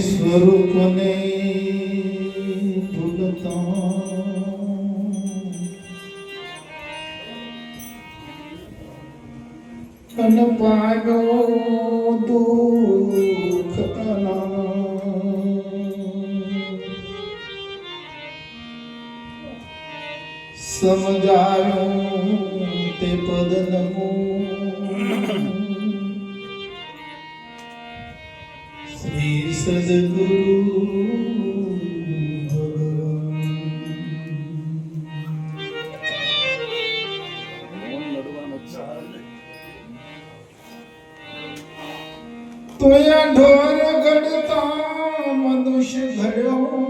સ્વરૂપને ભૂલતા અન પામ્યો દુઃખ સમજાયું તે પદ નમો શ્રી સદગુરુ તોયા ઢોર ઘડતા મનુષ્ય ઘડ્યો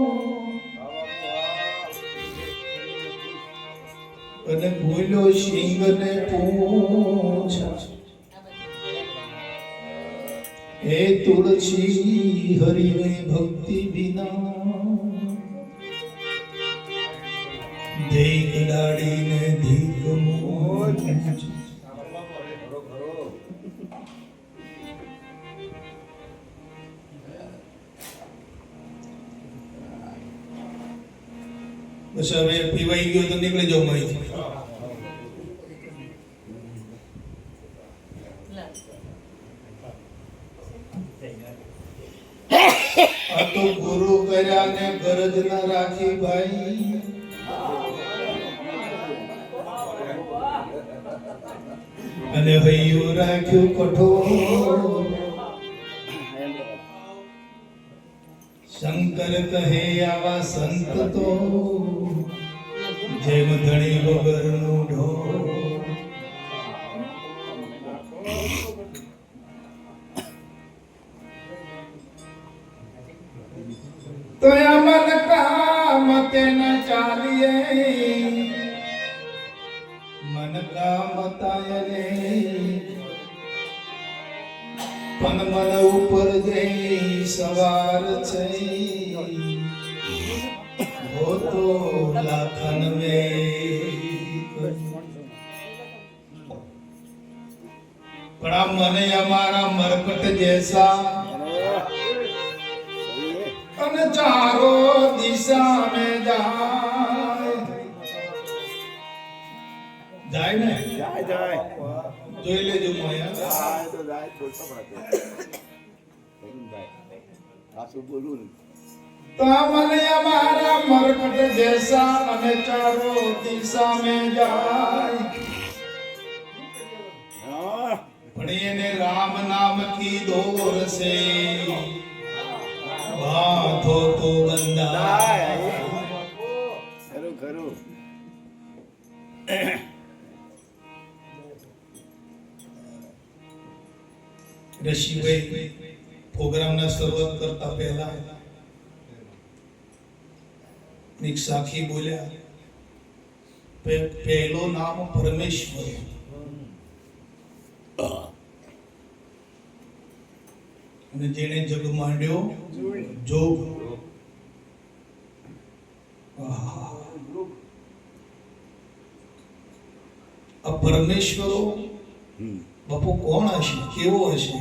અને ભૂલ્યો સિંહ ને પૂછ હે તુલસી હરિની ભક્તિ વિના દેખ દાડીને ધીક મોજ બસ હવે પીવાઈ ગયો તો નીકળી જાવ મારી આ તો ગુરુ કર્યા ને ગરજ ના રાખી ભાઈ અને હૈયું રાખ્યું કઠોર શંકર કહે આવા સંત તો જેમ ધણી વગરનું ઢોર તો અમન કામ તેન ચાલીએ મન કામ તાય રે પણ મન ઉપર જઈ સવાર છે હો તો લાખન મે પણ આ મને અમારા મરકટ જેસા અને ચારો દિશા મે જાય ને જાય જોઈ લેજો મોયા જાય તો જાય તો સબરાતે આસુ બોલું તો મને અમારા મરકટ જેસા અને ચારો દિશા મે જાય પણ એને રામ નામ કી દોર સે બાતો તો બંદા ખરું ખરું ઋષિભાઈ પ્રોગ્રામના શરૂઆત કરતા પહેલા એક સાખી બોલ્યા પહેલો નામ પરમેશ્વર અને જેને જગ માંડ્યો જોગ આ પરમેશ્વરો બાપુ કોણ હશે કેવો હશે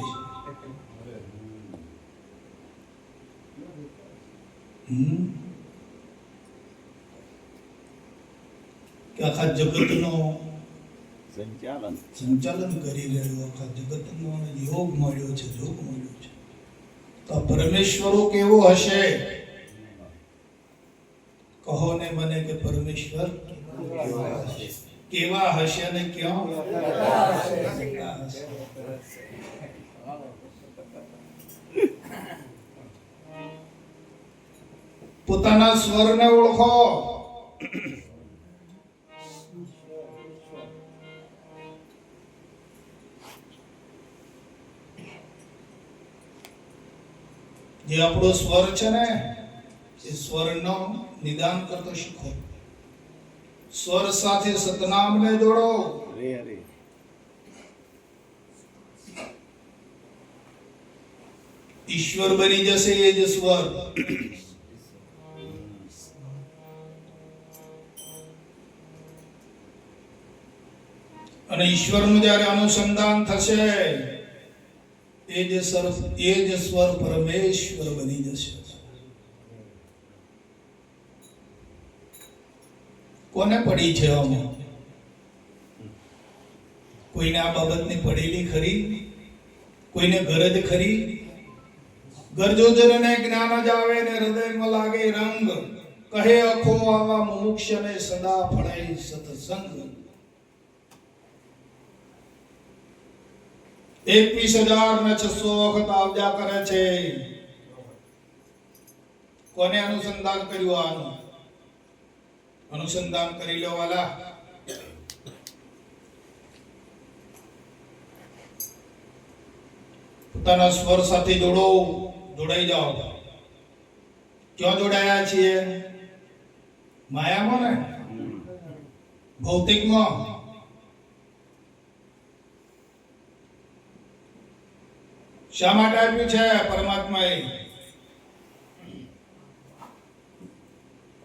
કે આખા જગતનો સંચાલન કરી રહ્યો આખા જગતનો યોગ મળ્યો છે જોગ મળ્યો છે તો પરમેશ્વરો કેવો હશે કહો ને મને કે પરમેશ્વર કેવા હશે અને ક્યાં પોતાના સ્વરને ઓળખો જે આપણો સ્વર છે ને એ સ્વરનો નિદાન કરતો શીખો સ્વર સાથે સતનામને જોડો હરે હરે ઈશ્વર બની જશે એ જ સ્વર અને ઈશ્વરનું જ્યારે અનુસંધાન થશે એ એ જ સ્વર પરમેશ્વર બની જશે. કોને પડી છે આમાં? કોઈને આ બાબતની પડેલી ખરી? કોઈને ગરજ ખરી? ગરજોજનને જ્ઞાન જ આવે ને હૃદયમાં લાગે રંગ, કહે અખો આવા મુમુક્ષને સદા ફળે સત્સંગ. 21,600 વખત આવજા કરે છે. કોને અનુસંધાન કર્યું? આનું અનુસંધાન કરી લો વાલા. પોતાના સ્વર સાથે જોડાઈ જાઓ. ક્યાં જોડાયા છીએ? માયામાં ને ભૌતિકમાં. શા માટે આપ્યું છે પરમાત્માએ?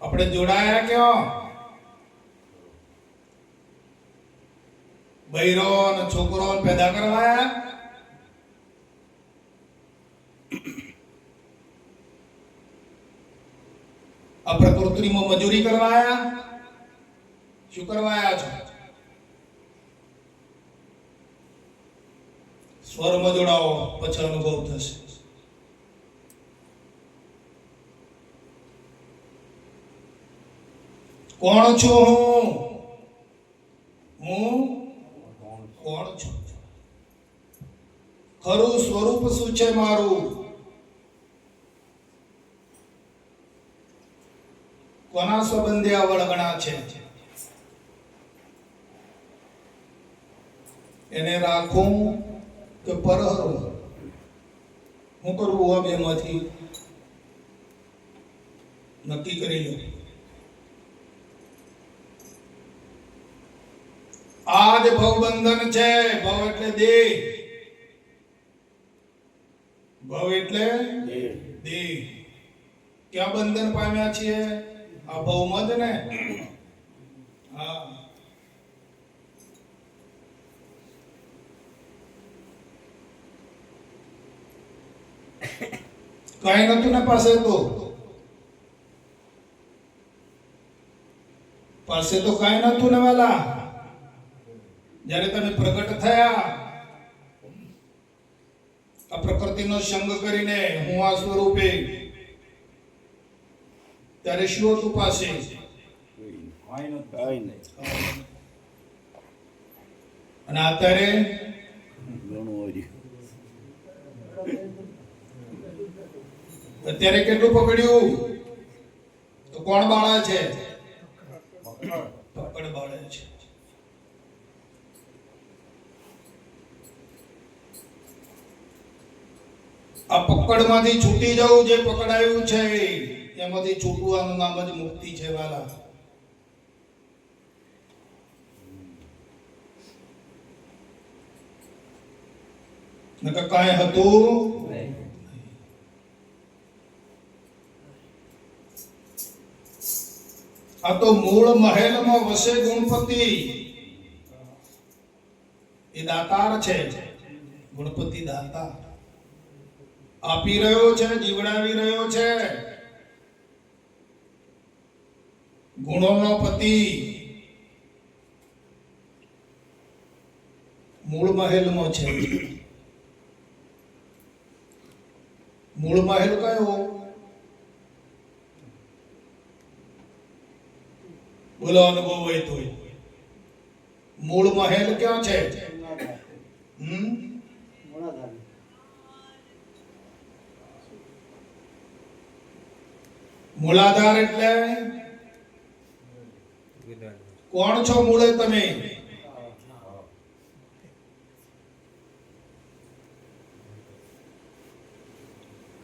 આપણે જોડાયા ક્યાં? બૈરો અને છોકરો પેદા કરવાયા? આ પ્રકૃતિમાં મજૂરી કરવાયા? શું કરવાયા છો? સ્વરમાં જોડાઓ, પછી અનુભવ થશે. કોણ છું હું? કોણ છું? ખરું સ્વરૂપ શું છે મારું? કોના સંબંધે આ વળગણા છે? એને રાખું કે પરહરું? હું કરવું? આ બેમાંથી નક્કી કરી લો. આ જ ભવબંધન છે. ભવ એટલે દેહ. ભવ એટલે દેહ. ક્યાં બંધન પામ્યા છીએ? આ ભવમાં જ ને. હા, કઈ નતું ને પાસે તો કઈ નતું ને વાલા. જ્યારે તમે પ્રગટ થયા આ પ્રકૃતિનો સંગ કરીને હું આ સ્વરૂપે, ત્યારે શું હતું પાસે? અને અત્યારે કેટલું પકડ્યું? તો કોણ બાળે છે? પકડ બાળે છે. આ પકડમાંથી છૂટી જવું, જે પકડાયું છે એમાંથી છૂટવાનું નામ જ મુક્તિ છે વાલા. નકર કાંઈ હતું. આ તો મૂળ મહેલમાં વસે ગુણપતિ. એ દાતાર છે. ગુણપતિ દાતાર આપી રહ્યો છે, જીવડાવી રહ્યો છે. ગુણોનો પતિ મૂળ મહેલમાં છે. મૂળ મહેલ કયો? બોલો, અનુભવ હોય તો. મૂળ મહેલ ક્યાં છે? મૂલાધાર એટલે કોણ છો? મૂળે તમે.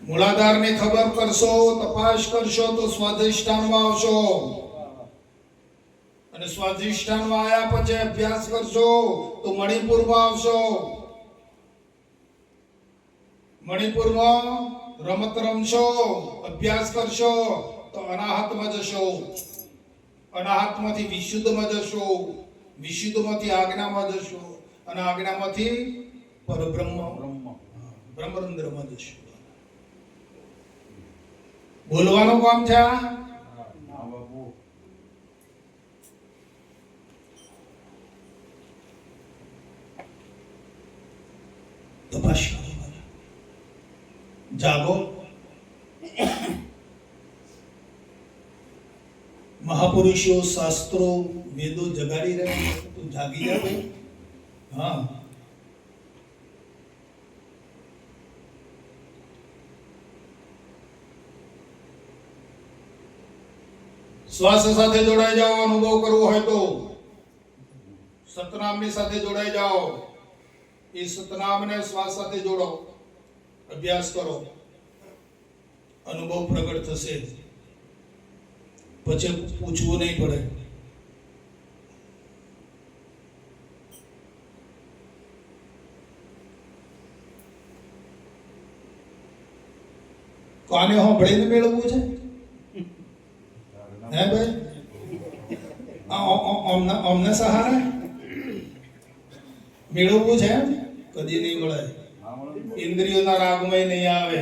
મૂલાધારની ખબર કરશો, તપાસ કરશો તો સ્વાધિષ્ઠાનમાં આવશો. અને સ્વાધિષ્ઠાનમાં આવ્યા પછી અભ્યાસ કરશો તો મણિપુરમાં આવશો. મણિપુરમાં રમત રમશો, અભ્યાસ કરશો તો અનાહતમાં જશો. અનાહતમાંથી વિશુદ્ધમાં જશો. વિશુદ્ધમાંથી આજ્ઞામાં જશો. અને આજ્ઞામાંથી પરબ્રહ્મ. બ્રહ્મરંધ્રમાં જશું. બોલવાનું કામ છે આ. તપાસ કરો, જાગો. મહાપુરુષો શાસ્ત્રો વેદો જગાડી રહ્યા તો જાગી જાઓ. હા, શ્વાસ સાથે જોડાઈ જાઓ. અનુભવ કરવો હોય તો સતનામની સાથે જોડાઈ જાઓ. એ સતનામને શ્વાસ સાથે જોડો, અભ્યાસ કરો, અનુભવ પ્રગટ થશે. પછી પૂછવું નહીં પડે. કોને સાંભળીને મેળવવું છે? હે ભાઈ, અમને સહારા મેળવવું છે? કદી નહીં મળે. ઇન્દ્રિયોના રાગમય નહીં આવે.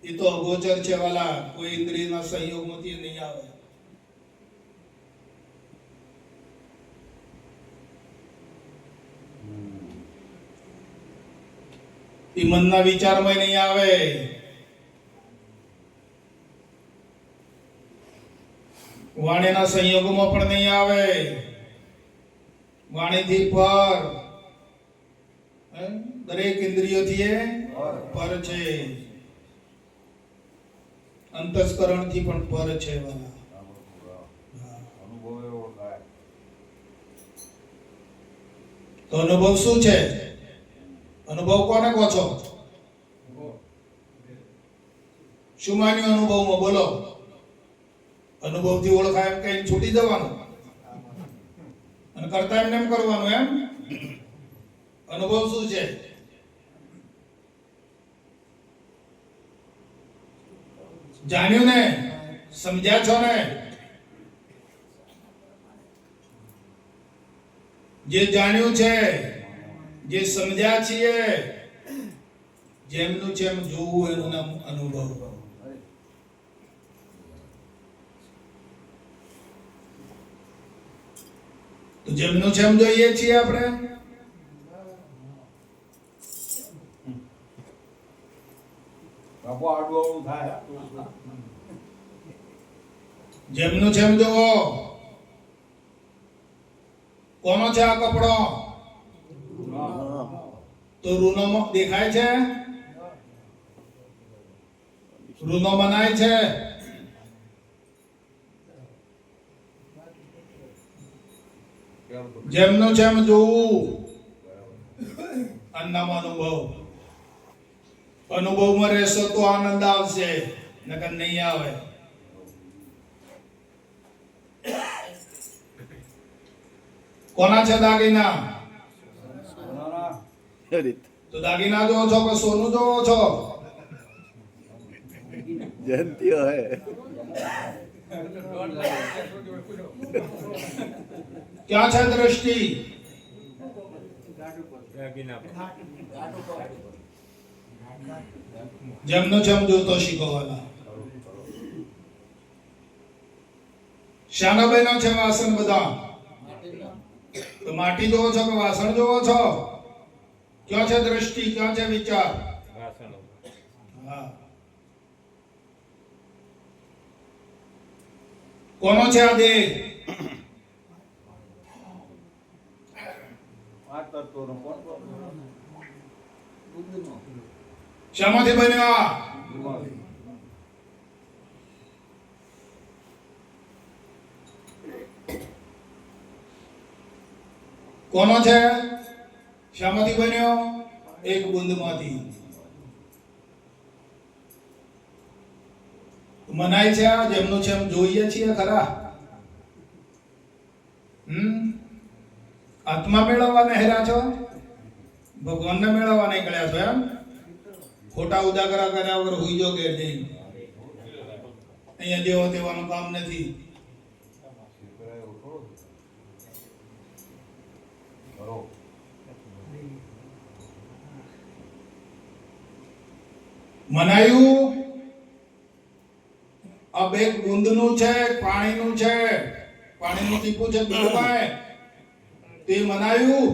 એ તો અગોચર છે વાલા. કોઈ ઇન્દ્રિયના સંયોગમાંથી નહીં આવે. એ મનના વિચારમાં નહીં આવે. વાણીના સંયોગમાં પણ નહીં આવે. વાણીથી પર, દરેક ઇન્દ્રિયોથી એ પર છે. અંતસ્કરણથી પણ પર છે વાલા. તો અનુભવ શું છે? અનુભવ કોને કહો છો? શું માન્યું અનુભવમાં? બોલો. અનુભવથી ઓળખાય એમ કઈ છૂટી જવાનું અને કરતા એમ કરવાનું. એમ અનુભવ શું છે? જાણ્યું ને? સમજ્યા છો ને? જે જાણ્યું છે, જે સમજ્યા છીએ, જેમનું છે એમ જોવું, એનું નામ અનુભવ. તો જેમનું છે એમ જોઈએ છીએ આપણે. જેમનું છે એમ જોવો. કોનો છે આ કપડો? તો રૂનો દેખાય છે? રૂનો બનાય છે? જેમનું છે એમ જોવું. અન્નનો અનુભવ. અનુભવમાં રહેશો તો આનંદ આવશે, નકર નહીં આવે. કોના છે દાગીના? તો દાગીના જોવો છો કે સોનું જોવો છો? જયંતી હે. ક્યાં છે દ્રષ્ટિ? જેમનું જેમ જોતો શીખવાના. શાના બહેનો છે વાસણ બધા? તો માટી જોવો છો કે વાસણ જોવો છો? ક્યાં છે દ્રષ્ટિ? ક્યાં છે વિચાર? હા. કોનો છે આ દેહ? શામાંથી બન્યો? કોનો છે? શામાંથી બન્યો? એક બુંદમાંથી. મનાય છે આ જેમનું છે એમ જોઈએ છીએ ખરા? આત્મા મેળવવા નહેર્યા છો? ભગવાનને મેળવવા નીકળ્યા છો એમ? ખોટા ઉદાગરા કર્યા વગર હુઈ જો ઘેર જઈ. અહીંયા જેવો તેવાનું કામ નથી. મનાયું આ બે બુંદનું છે, પાણીનું છે, પાણીનું ટીપું છે બિંદુમાં, તે મનાયું.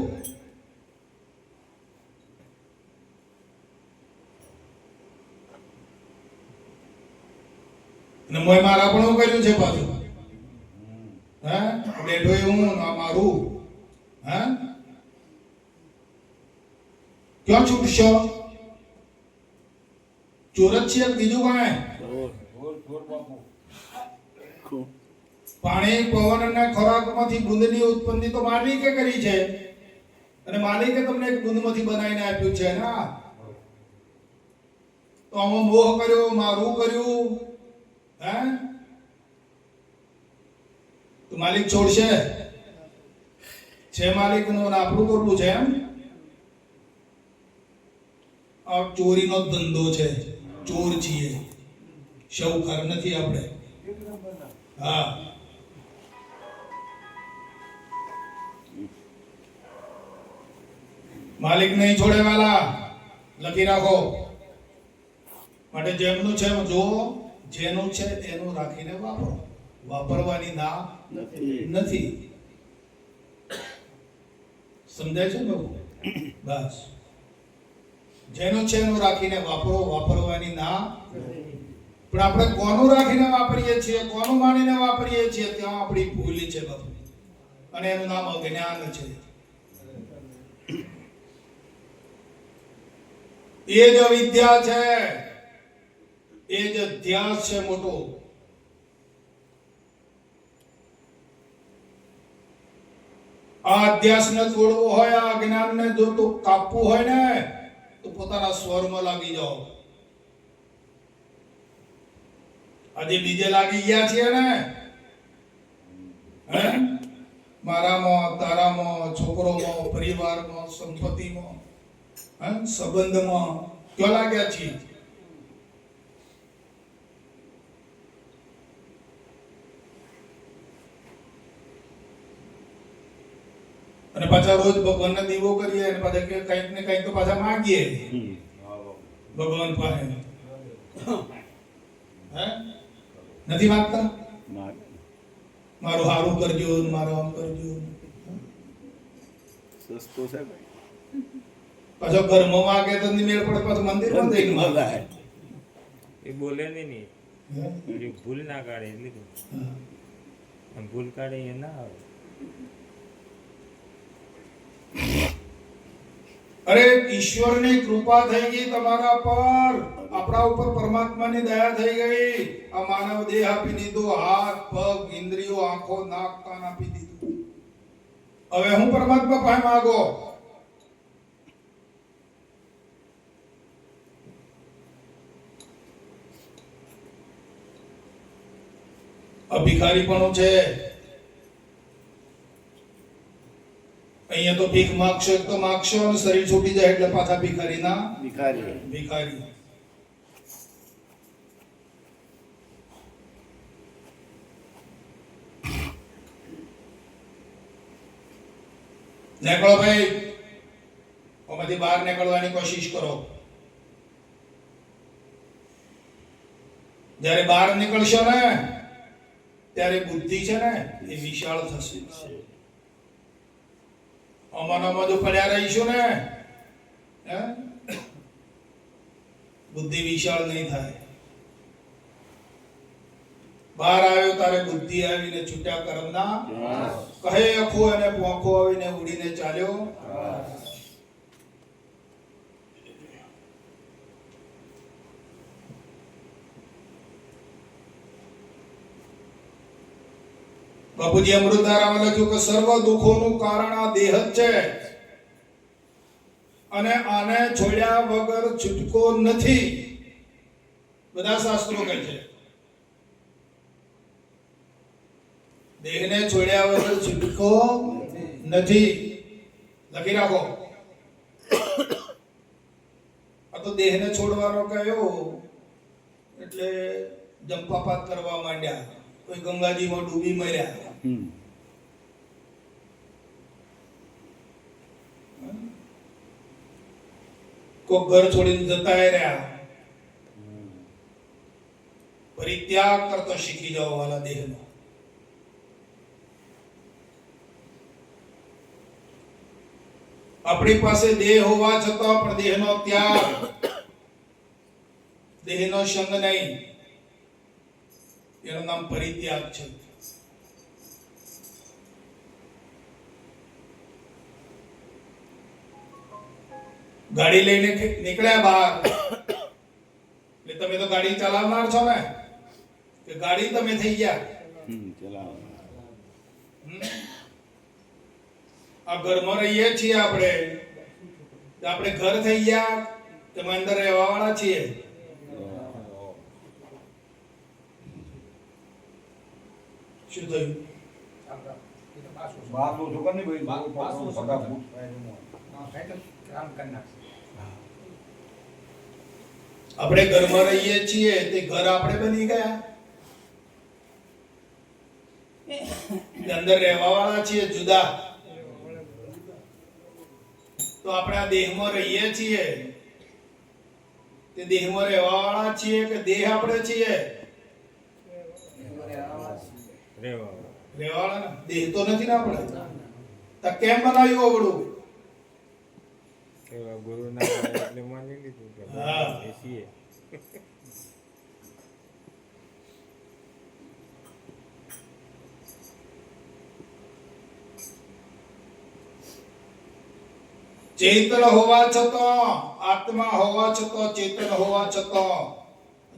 અને મોય મારા પણ કર્યું છે પાછું. હે બેઠો હું ના મારું. હે ક્યાં છૂટશો? ચોર જ છે બીજું કાંઈ? પાણી પવન અને ખોરાકમાંથી બુંદની ઉત્પત્તિ તો માલિકે કરી છે, અને માલિકે તમને એક બુંદમાંથી બનાવીને આપ્યું છે ને. તો આમાં મોહ કર્યો, મારું કર્યું. હે તો માલિક છોડશે? છે માલિકનું અને આપણું કરવું છે એમ. આ ચોરીનો ધંધો છે, ચોર છીએ, શાહુકાર નથી આપણે. હા માલિક નહીં છોડે વાલા, લખી રાખો. માટે જેમનું છે જો જેનું છે એનું રાખીને વાપરો, વાપરવાની ના નથી. સમજાય છે ને? બસ જેનું છે એનું રાખીને વાપરો, વાપરવાની ના. પણ આપણે કોનું રાખીને વાપરીએ છીએ, કોનું માનીને વાપરીએ છીએ, ત્યાં આપણી ભૂલ છે બાપુ, અને એનું નામ અજ્ઞાન છે. એ જ વિદ્યા છે, એ જ અધ્યાસ છે મોટો. આ અધ્યાસને તોડવો હોય, આ જ્ઞાનને જો તો કાપવું હોય ને, તો પોતાના સ્વરમાં લાગી જાઓ. આજે બીજે લાગી ગયા છીએ ને, હે મારામાં, તારામાં, છોકરોમાં, પરિવારમાં, સંપત્તિમાં, સંબંધમાં ક્યાં લાગ્યા છીએ? અને પાછા રોજ ભગવાનને દીવો કરીએ, અને પાછા કંઈક ને કંઈક તો પાછા માંગીએ ભગવાન પાસે. હે નથી માંગતા? મારું હારું કરજો, મારું આમ કરજો. સસ્તો છે પાછો ઘરમાં માગે તો મેળ પડે, પાછું મંદિરમાં જઈને માગે. એ બોલે નહીં, એ ભૂલ ના કાઢે એટલે ભૂલ કાઢે એ ના આવે. અરે ઈશ્વરની કૃપા થઈ ગઈ તમારા પર, આપણા ઉપર પરમાત્માની દયા થઈ ગઈ. આ માનવ દેહ આપી દીધો, હાથ, પગ, ઇન્દ્રિયો, આંખો, નાક, કાન આપી દીધું. હવે હું પરમાત્મા પાસે માંગો. ભિખારી પણ છે. અહીંયા તો ભીખ માગશો તો માગશો, અને શરીર છૂટી જાય એટલે પાછા ભિખારી ના ભિખારી. નીકળો ભાઈ, આમાંથી બહાર નીકળવાની કોશિશ કરો. જ્યારે બહાર નીકળશો ને, ત્યારે બુદ્ધિ છે ને એ વિશાળ થશે. અમાનામાં જો પડ્યા રહીશું ને, બુદ્ધિ વિશાળ નહીં થાય. બહાર આવ્યો તારે બુદ્ધિ આવીને છૂટ્યા કરમના કહે અખો, અને પોખો આવીને ઉડીને ચાલ્યો. બાપુજી અમૃતારામાં લખ્યું કે સર્વ દુઃખોનું કારણ આ દેહ જ છે, અને આને છોડ્યા વગર છૂટકો નથી. બધા શાસ્ત્રો કહે છે દેહને છોડ્યા વગર છૂટકો નથી. લખી રાખો. આ તો દેહને છોડવાનો કયો એટલે જંપાપાત કરવા માંડ્યા, કોઈ ગંગાજીમાં ડૂબી મર્યા. કોઈ ઘર છોડીને જતા રહ્યા, પરિત્યાગ કરતો શીખી જાઓ વાલા દેહનો. આપણી પાસે દેહ હોવા છતાં પણ દેહનો ત્યાગ, દેહનો સંગ નહીં, એનું નામ પરિત્યાગ છે. ગાડી લઈને નીકળ્યા બહાર એટલે તમે તો ગાડી ચલાવનાર છો ને, કે ગાડી તમે થઈ ગયા? ચલાવો. આ ઘરમાં રહીએ છીએ આપણે, આપણે ઘર થઈ ગયા, તમે અંદર રહેવા વાળા છીએ. શું થયું? આપણે ઘરમાં રહીએ છીએ તે ઘર આપણે બની ગયા, અંદર રહેવા વાળા છીએ જુદા. તો આપણે આ દેહમાં રહીએ છીએ તે દેહમાં રહેવા વાળા છીએ કે દેહ આપણે છીએ? રહેવા વાળા ને. દેહ તો નથી ને આપણે. તો કેમ બનાવ્યું અવળું? એવા ગુરુ ના પાડે એટલે માની લીધું કે હા. એ છીએ. ચેતન હોવા છતાં, આત્મા હોવા છતાં, ચેતન હોવા છતાં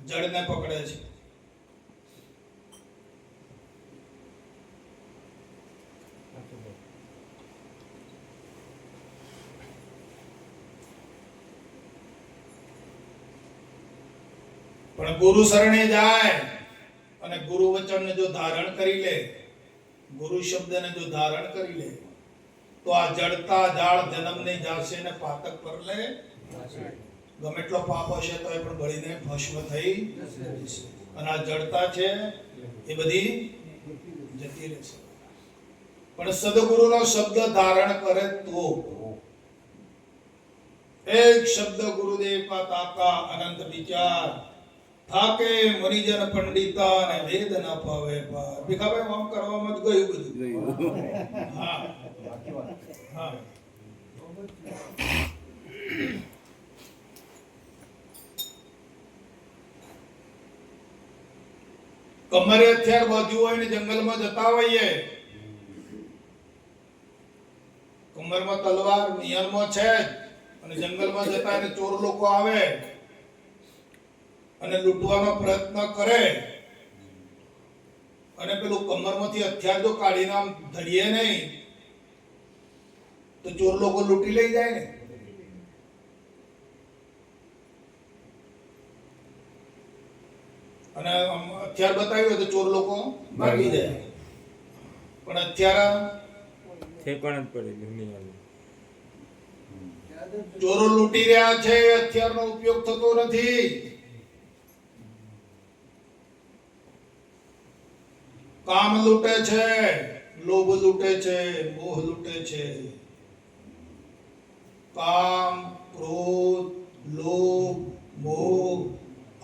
જડને પકડે છે. પણ ગુરુ શરણે જાય અને ગુરુ વચનને જો ધારણ કરી લે, ગુરુ શબ્દને જો ધારણ કરી લે, તો આ જડતા જાળ જન્મની જાશે ને પાતક પર લે. ગમે એટલો પાપ હશે તો એ પણ બળીને ભસ્મ થઈ જશે. અને આ જડતા છે એ બધી જતી રહેશે. પણ સદગુરુનો શબ્દ ધારણ કરે તો, એક શબ્દ ગુરુદેવ કા તાકા અનંત વિચાર, થાકે મરીજન પંડિતા અને વેદ ના પાવે પાર. ભીખાભાઈ આમ કરવામાં જ ગયું બધું. હા હા. કમરે હથિયાર બાંધ્યું હોય ને જંગલમાં જતા હોઈએ, કમરમાં તલવાર નિયરમાં છે અને જંગલમાં જતા એને ચોર લોકો આવે અને લૂંટવાનો પ્રયત્ન કરે અને પેલું કમરમાંથી હથિયાર જો કાઢીને આમ ધરીએ નહીં તો ચોર લોકો લૂંટી લઈ જાય ને. અને હથિયાર બતાવ્યું તો ચોર લોકો ભાગી જાય. પણ હથિયાર ઠેકાણ જ પડે દુનિયાનું. ચોરો લૂંટી રહ્યા છે, હથિયારનો ઉપયોગ થતો નથી. કામ લૂંટે છે, લોભ લૂંટે છે, મોહ લૂંટે છે. કામ, ક્રોધ, લોભ, મોહ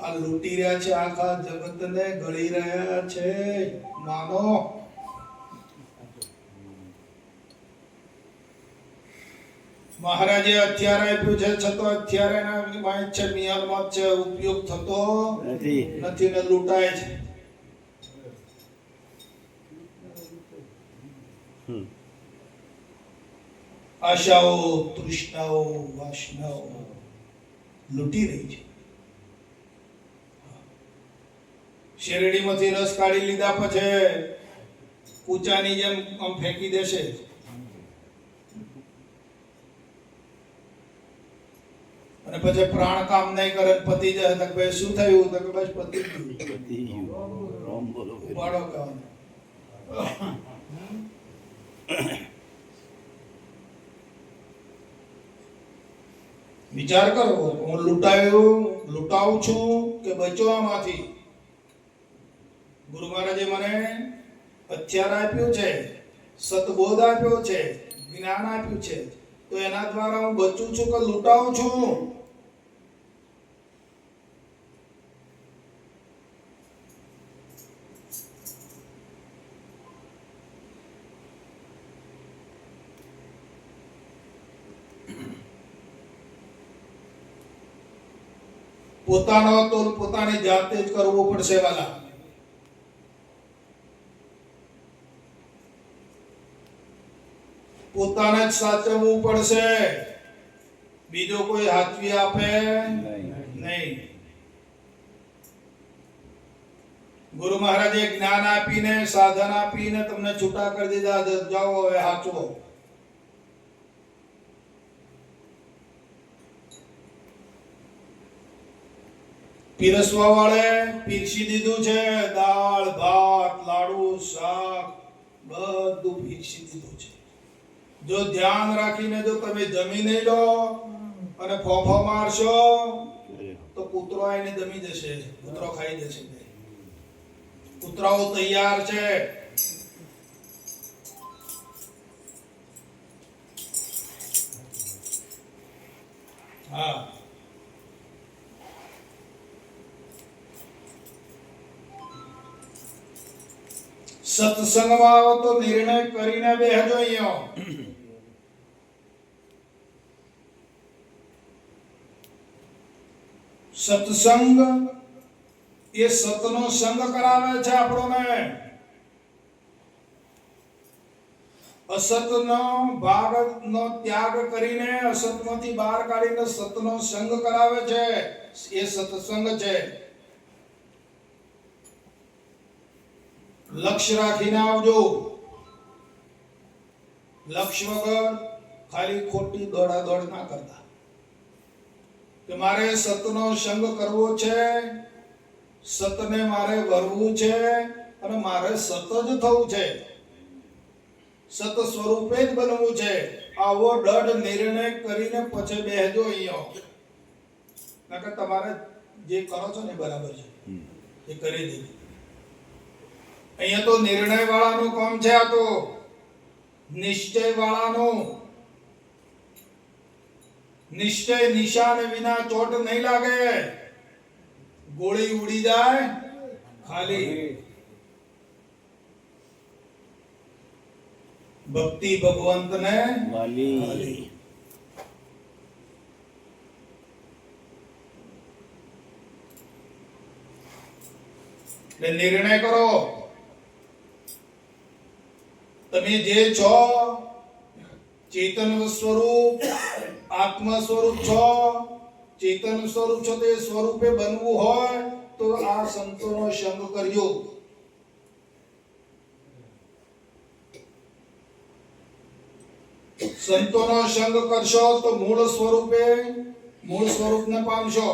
આ લૂંટી રહ્યા છે, આખા જગતને ગળી રહ્યા છે. માનો મહારાજે હથિયાર આપ્યું છે છતાં હથિયાર એના માં છે, મિયાનમાં છે, ઉપયોગ થતો નથી ને લૂંટાય છે. આશાઓ, તૃષ્ણાઓ, વાસનાઓ લૂંટી રહી છે. શેરડીમાંથી રસ કાઢી લીધા પછી કૂચાની જેમ આમ ફેંકી દેશે. અને પછી પ્રાણ કામ નહીં કરે, પતિ જાય તો ભાઈ શું થયું? તો કે બસ પતિ ગયું. ઉપાડો કામ. વિચાર કરો, હું લૂંટાવું છું કે બચવામાંથી? ગુરુ મહારાજે મને હથિયાર આપ્યું છે, સતબોધ આપ્યો છે, જ્ઞાન આપ્યું છે, તો એના દ્વારા હું બચું છું કે લૂંટાવું છું? પોતાનો તોલ પોતાની જાતે જ કરવો પડશે વાલા. પોતાને જ સાચવવું પડશે, બીજો કોઈ હાથવી આપે નહીં. ગુરુ મહારાજે જ્ઞાન આપીને સાધન આપીને તમને છૂટા કરી દીધા, જાઓ હવે હાચવો. પીરસવા વાળે પીરસી દીધું છે, દાળ ભાત લાડુ શાક બધું પીરસી દીધું છે. જો ધ્યાન રાખીને જો તમે જમી નહીં લો અને ફોફો મારશો તો કૂતરો આવીને જમી જશે, કૂતરો ખાઈ જશે. કૂતરાઓ તૈયાર છે. હા, સત્સંગમાં આવો તો નિર્ણય કરીને બેહજો અહીંયા. સત્સંગ એ સતનો સંગ કરાવે છે આપણોને. અસતનો ભાગનો ત્યાગ કરીને અસતમાંથી બહાર કાઢીને સતનો સંગ કરાવે છે. એ સત્સંગ છે. લક્ષ્ય રાખીને આવજો. લક્ષ્ય વગર ખાલી ખોટી દોડાદોડ ના કરતા કે મારે સતનો સંગ કરવો છે, સતને મારે વરવું છે અને મારે સત જ થવું છે, સત સ્વરૂપે જ બનવું છે. આવો દૃઢ નિર્ણય કરીને પછી બેહજો અહીંયા. નકર તમારે જે કરો છો ને બરાબર છે એ કરી દેજો. અહીંયા તો નિર્ણય વાળાનું કામ છે. આ તો નિશ્ચય વાળાનું. નિશ્ચય નિશાન વિના ચોટ નહીં લાગે, ગોળી ઉડી જાય ખાલી. ભક્તિ ભગવંતને વાલી. એટલે નિર્ણય કરો. તમે જે છો ચેતન સ્વરૂપ આત્મ સ્વરૂપ છો, ચેતન સ્વરૂપ છો, તે સ્વરૂપે બનવું હોય તો આ સંતોનો સંગ કરજો. સંતોનો સંગ કરશો તો મૂળ સ્વરૂપને પામશો.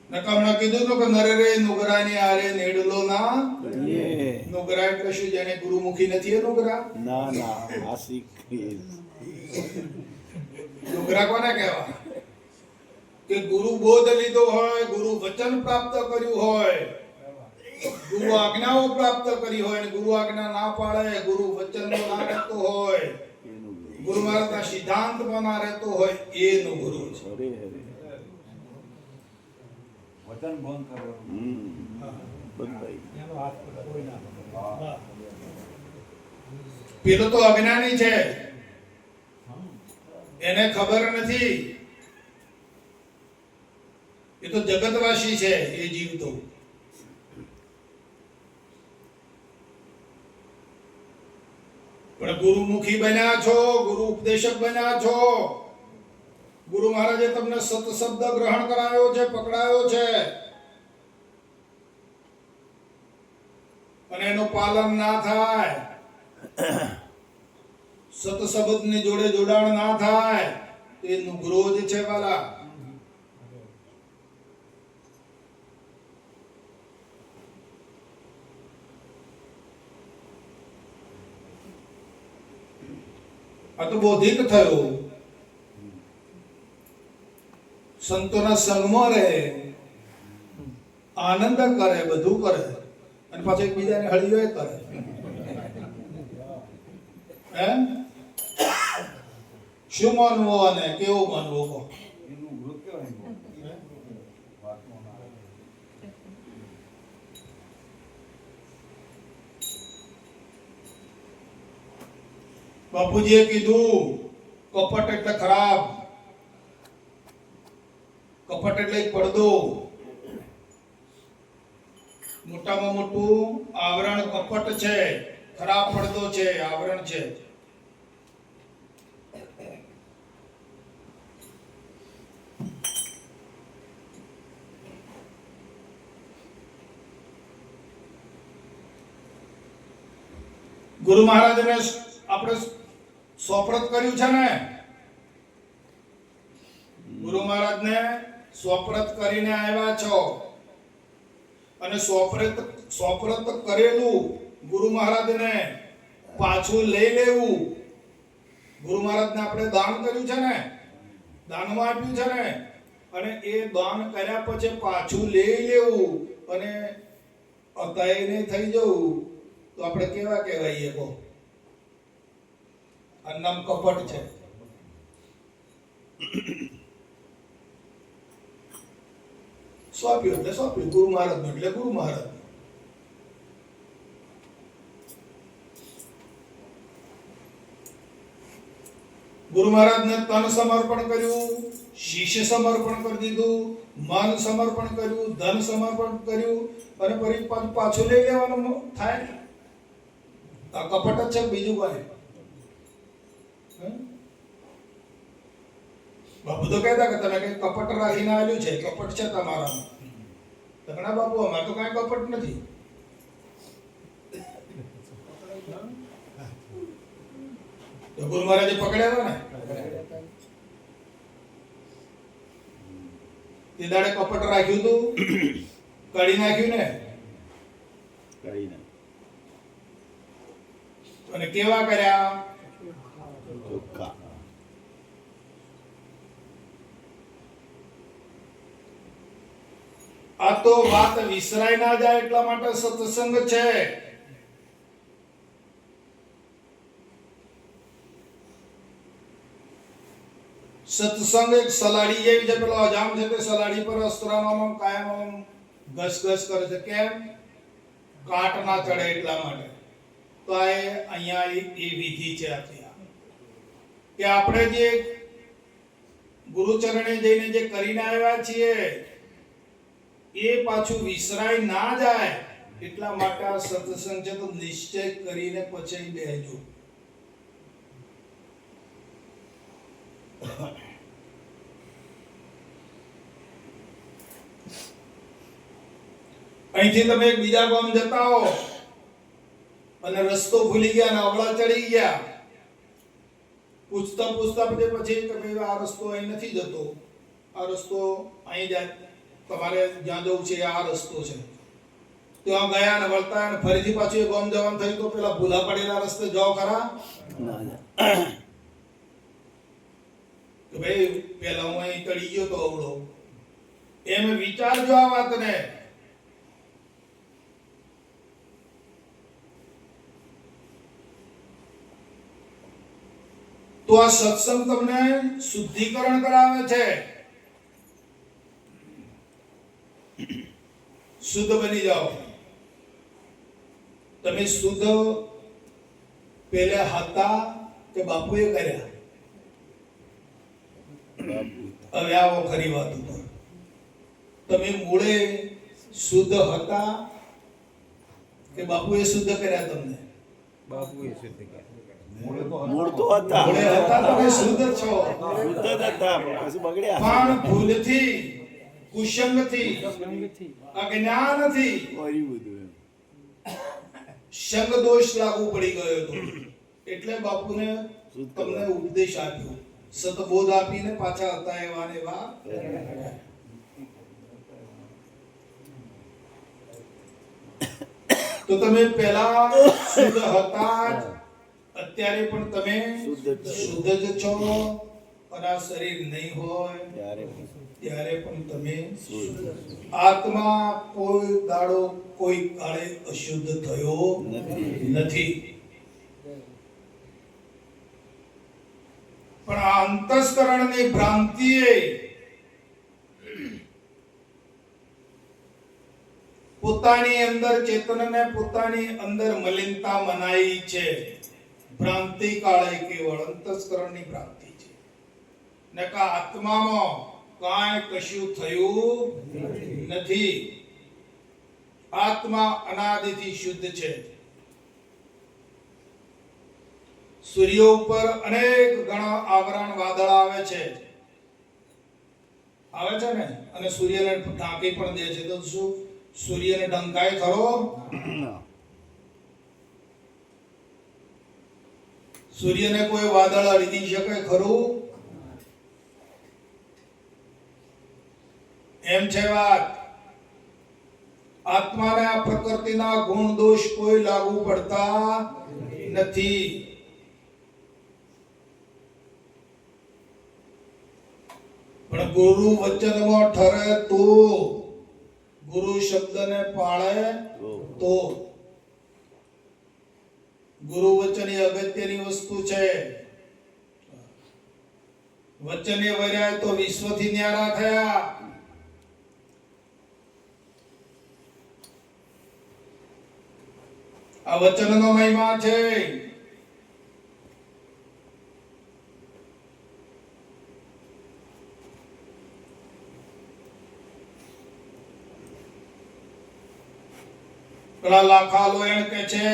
નકામણા કીધું તો કે નરે રે નુગરાની આરે નેડલો ના. નુગરા એટલે શું? જેને ગુરુમુખી નથી એ નુગરા? ના ના, આશિક. નુગરા કોને કહેવાય? કે ગુરુ બોધ લીધો હોય, ગુરુ વચન પ્રાપ્ત કર્યું હોય, ગુરુ આજ્ઞાઓ પ્રાપ્ત કરી હોય અને ગુરુ આજ્ઞા ના પાડે, ગુરુ વચનમાં ના રહેતો હોય, ગુરુ મહારાજના સિદ્ધાંતમાં ના રહેતો હોય, એનું ગુરુ છે. વચન ભંગ કરે. પેલો તો અજ્ઞાની છે, એને ખબર નથી. એ તો જગતવાસી છે. એ જીવ તો પણ ગુરુમુખી બન્યા છો, ગુરુ ઉપદેશક બન્યા છો. ગુરુ મહારાજે તમને સત શબ્દ ગ્રહણ કરાયો છે, પકડાયો છે અને એનું પાલન ના થાય, સત શબ્દની જોડે જોડાણ ના થાય, એ નુગરો જ છે વાલા. આ તો બૌદ્ધિક થયો. સંતોના સંગમાં રહે, આનંદ કરે, બધું કરે અને પાછું એકબીજાને હળીઓ કરે. શું માનવું અને કેવું માનવું કહો? એનું ગ્રુપ કેવાય. બાપુજીએ કીધું કપટ એટલે ખરાબ, કપટ એટલે એક પડદો, મોટામાં મોટું આવરણ કપટ છે, ખરાબ પડદો છે, આવરણ છે. ગુરુ મહારાજને આપણે સોપરત કર્યું છે ને, ગુરુ મહારાજને સોપરત કરીને આવ્યા છો, અને સોપરત કરેલું ગુરુ મહારાજને પાછું લઈ લેવું. ગુરુ મહારાજને આપણે દાન કર્યું છે ને, દાનમાં આપ્યું છે ને, અને એ દાન કર્યા પછી પાછું લઈ લેવું અને અતાઈને થઈ જવું, તો આપણે કેવા કહેવાઈએ? કહો, આ નામ કપટ છે. સોંપ્યું એટલે સોંપ્યું, ગુરુ મહારાજ એટલે ગુરુ મહારાજ. ગુરુ મહારાજને તન સમર્પણ કર્યું, શિષ્ય સમર્પણ કરી દીધું, મન સમર્પણ કર્યું, ધન સમર્પણ કર્યું, અને ફરી પાછું લઈ લેવાનું થાય. આ કપટ જ છે, બીજું કોઈ. બાપુ તો કહેતા કે તમે કઈ કપટ રાખીને આવ્યું છે, કપટ છે તમારામાં. તો ઘણા બાપુ અમારે તો કઈ કપટ નથી. તો ગુરુ મહારાજે પકડ્યા હતા ને, તે દાડે કપટ રાખ્યું હતું, કાઢી નાખ્યું ને, કરીને અને કેવા કર્યા? ચોખ્ખા. આ તો વાત વિસરાઈ ના જાય એટલા માટે સત્સંગ છે. સત્સંગ એક સલાડી જેવી છે. પેલો અજામ છે તે સલાડી પર અસ્ત્રાનો કાયમ ઘસઘસ કરે છે. કેમ? કાટ ના ચડે એટલા માટે. તો આ અહીંયા એ વિધિ છે આખી, કે આપણે જે ગુરુચરણે જઈને જે કરીને આવ્યા છીએ એ પાછું વિસરાય ના જાય એટલા માટે આ સત્સંગ છે. તો નિશ્ચય કરીને પછી બેહજો. અહીંથી તમે એક બીજા ગામ જતા હો અને રસ્તો ભૂલી ગયા ને અવળા ચડી ગયા, પૂછતા પૂછતા પછી તમે આ રસ્તો અહીં નથી જતો, આ રસ્તો અહીં જાય, તમારે જ્યાં જવું છે આ રસ્તો છે. ત્યાં ગયા ને વળતા અને ફરીથી પાછું એ ગામ જવાનું થયું તો પેલા ભૂલા પડેલા રસ્તે જાઓ ખરા? કે ભાઈ પેલા હું અહીં ચડી ગયો તો અવળો. એમ વિચારજો આ વાતને. તો આ સત્સંગ તમને શુદ્ધિકરણ કરાવે છે, શુદ્ધ બની જાઓ. તમે શુદ્ધ પેલે હતા કે બાપુએ કર્યા? હવે આવો ખરી વાત ઉપર. તમે મૂળે શુદ્ધ હતા કે બાપુએ શુદ્ધ કર્યા તમને? બાપુએ શુદ્ધ કર્યા. મૂળ તો હતા, મૂળે હતા તમે શુદ્ધ છો, શુદ્ધ જ હતા, પછી બગડ્યા. પણ ભૂલથી, કુસંગથી, અજ્ઞાનથી કર્યું બધું એમ. સંગ દોષ લાગુ પડી ગયો હતો. એટલે બાપુને તમને ઉપદેશ આપ્યો, સતબોધ આપીને પાછા હતા એવા ને એવા. તો તમે પહેલા શુદ્ધ હતા જ, અત્યારે પણ તમે શુદ્ધ જ છો. અને આ શરીર નહીં હોય ત્યારે પણ તમે આત્મા કોઈ દાડો કોઈ કાળે અશુદ્ધ થયો નથી. પણ આ અંતસ્કરણની ભ્રાંતિએ પોતાની અંદર ચેતનને પોતાની અંદર મલિનતા મનાઈ છે. ભ્રાંતિ કાળે કેવળ અંતસ્કરણની ભ્રાંતિ છે. ને કે આત્મામાં કાંઈ કશું થયું નથી. આત્મા અનાદિથી શુદ્ધ છે. સૂર્ય ઉપર અનેક ગણા આવરણ વાદળ આવે છે ને, અને સૂર્યને ઢાંકી પણ દે છે. તો શું સૂર્યને ઢંકાય ખરો? સૂર્યને કોઈ વાદળ અડી શકે ખરું? એમ છે વાત. આત્માને આ પ્રકૃતિના ગુણ દોષ કોઈ લાગુ પડતા નથી. પણ ગુરુ વચનમાં ઠરે તો, ગુરુ શબ્દને પાળે તો. ગુરુ વચન એ અગત્યની વસ્તુ છે. વચને વર્યા તો વિશ્વથી ન્યારા થયા. આ વચનનો મહિમા છે. પેલા લાખા લોયણ કે છે,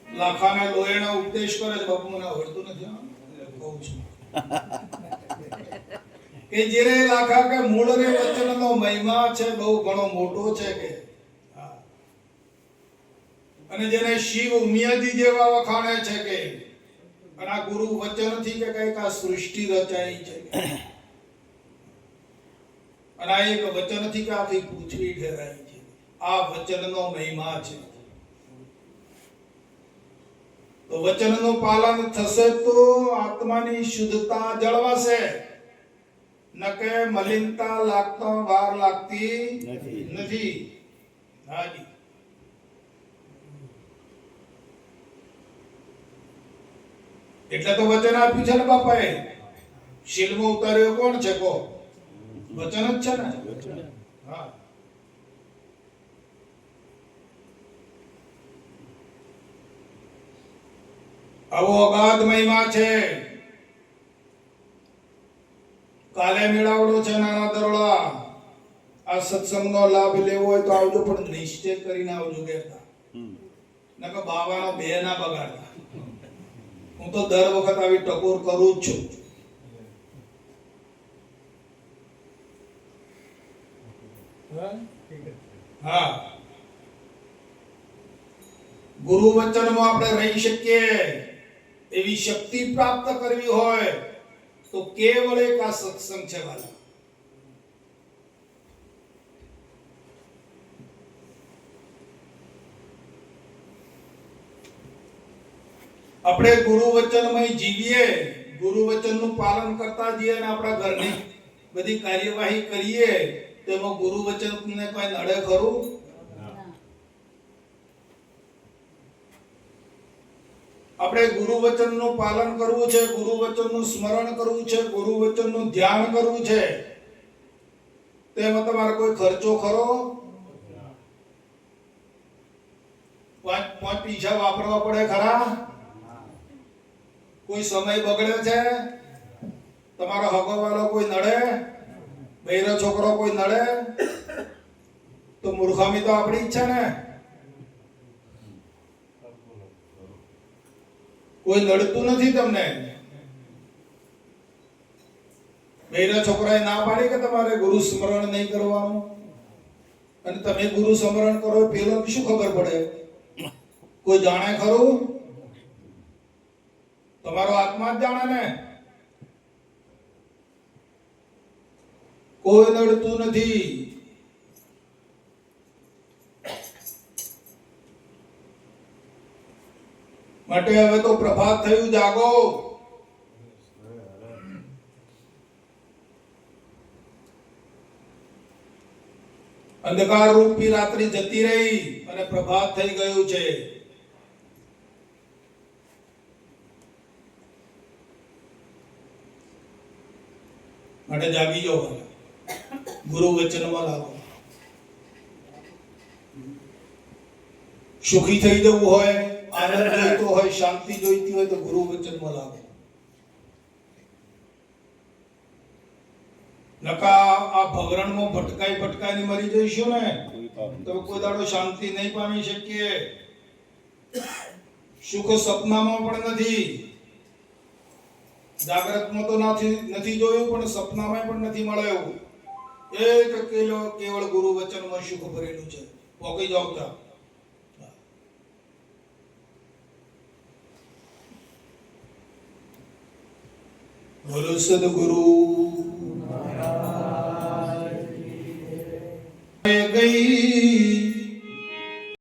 લાખાને લોયણ ઉપદેશ કરે છે. બાપુ મને આવડતું નથી, કહું છું કે જે લાખા કે મૂળ રે વચનનો મહિમા છે બહુ ઘણો મોટો છે કે. અને જેને શિવ ઉમિયાદી જેવા વખાણે છે કે, અને આ ગુરુ વચનથી કે કઈક આ સૃષ્ટિ રચાઈ છે, અને આ એક વચનથી કે આખી પૃથ્વી ઠેરાઈ છે. આ વચનનો મહિમા છે. તો વચનનું પાલન થશે તો આત્માની શુદ્ધતા જળવાશે, ન કે મલિનતા લાગતા વાર લાગતી નથી. હાજી. એટલે તો વચન આપ્યું છે ને બાપાએ. શીલમાં ઉતાર્યો કોણ છે? કો વચન જ છે ને. હા. આવો અગાધ મહિમા છે. કાલે મેળાવડો છે નાના દરોડા. આ સત્સંગનો લાભ લેવો હોય તો આવજો, પણ નિશ્ચય કરીને આવજો. કહેતા નકર બાવાનો બે ના બગાડતા. હું તો દર વખત આવી ટકોર કરું જ છું. હા. ગુરુ વચનમાં આપણે રહી શકીએ એવી શક્તિ પ્રાપ્ત કરવી હોય તો કેવળ એક આ સત્સંગ છે વાલા. આપણે ગુરુ વચનમય જીવીએ, ગુરુ વચનનું પાલન કરતા જઈએ અને આપણા ઘરની બધી કાર્યવાહી કરીએ, તેમાં ગુરુ વચનને કોઈ નડે ખરું? આપણે ગુરુ વચનનું પાલન કરવું છે, ગુરુ વચનનું સ્મરણ કરવું છે, ગુરુ વચનનું ધ્યાન કરવું છે, તેમાં તમારે કોઈ ખર્ચો ખરો? પાંચ પૈસા વાપરવા પડે ખરા? કોઈ સમય બગડે છે? તમારો હગવાલો કોઈ નડે? બૈરો છોકરો કોઈ નડે? તો મૂર્ખામી તો આપણી જ છે ને. કોઈ નડતું નથી તમને. બૈરા છોકરાએ ના પાડી કે તમારે ગુરુ સ્મરણ નહીં કરવાનું, અને તમે ગુરુ સ્મરણ કરો પેલો શું ખબર પડે? કોઈ જાણે ખરું? તમારો આત્મા જ જાણે ને. કોઈ નડતું નથી. માટે હવે તો પ્રભાત થયું, જાગો. અંધકાર રૂપી રાત્રિ જતી રહી અને પ્રભાત થઈ ગયું છે. માટે જાગી જાઓ, ગુરુ વચનમાં લાગો. સુખી થઈ જવું હોય, આનંદ જોઈતો હોય, શાંતિ જોઈતી હોય તો ગુરુ વચનમાં લાગો. નકા આ ભગરણમાં ભટકાઈને મરી જઈશું ને કોઈ પાપ નહીં. તો કોઈ દાડો શાંતિ નહીં પામી શકીએ. સુખ સપનામાં પણ નથી, જાગ્રતમાં તો નથી જોયું, પણ સપનામાં પણ નથી મળે એવું. એક કેવળ ગુરુ વચનમાં સુખ ભરેલું છે. પોકી જાવ ત્યાં. બોલો સદગુરુ